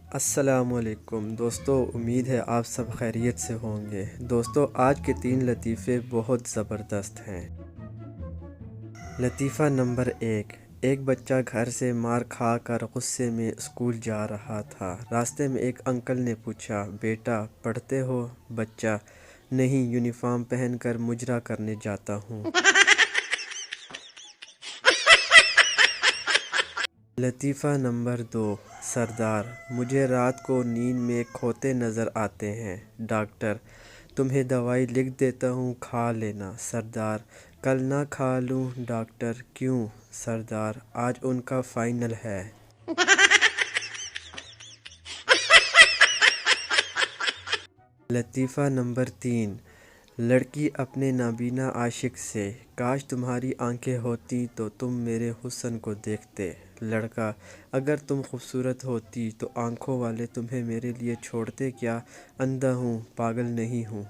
السلام علیکم دوستو، امید ہے آپ سب خیریت سے ہوں گے۔ دوستو، آج کے 3 لطیفے بہت زبردست ہیں۔ لطیفہ نمبر 1۔ ایک بچہ گھر سے مار کھا کر غصے میں اسکول جا رہا تھا۔ راستے میں ایک انکل نے پوچھا، بیٹا پڑھتے ہو؟ بچہ، نہیں، یونیفارم پہن کر مجرا کرنے جاتا ہوں۔ لطیفہ نمبر 2۔ سردار، مجھے رات کو نیند میں کھوتے نظر آتے ہیں۔ ڈاکٹر، تمہیں دوائی لکھ دیتا ہوں، کھا لینا۔ سردار، کل نہ کھا لوں؟ ڈاکٹر، کیوں؟ سردار، آج ان کا فائنل ہے۔ لطیفہ نمبر 3۔ لڑکی اپنے نابینا عاشق سے، کاش تمہاری آنکھیں ہوتی تو تم میرے حسن کو دیکھتے۔ لڑکا، اگر تم خوبصورت ہوتی تو آنکھوں والے تمہیں میرے لیے چھوڑتے کیا؟ اندھا ہوں، پاگل نہیں ہوں۔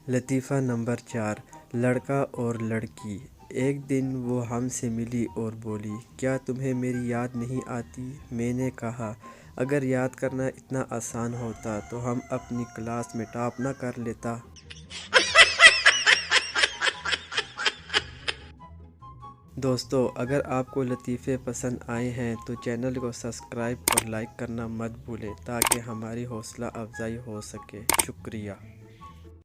لطیفہ نمبر 4۔ لڑکا اور لڑکی۔ ایک دن وہ ہم سے ملی اور بولی، کیا تمہیں میری یاد نہیں آتی؟ میں نے کہا، اگر یاد کرنا اتنا آسان ہوتا تو ہم اپنی کلاس میں ٹاپ نہ کر لیتا۔ دوستو، اگر آپ کو لطیفے پسند آئے ہیں تو چینل کو سبسکرائب اور لائک کرنا مت بھولیں تاکہ ہماری حوصلہ افزائی ہو سکے۔ شکریہ۔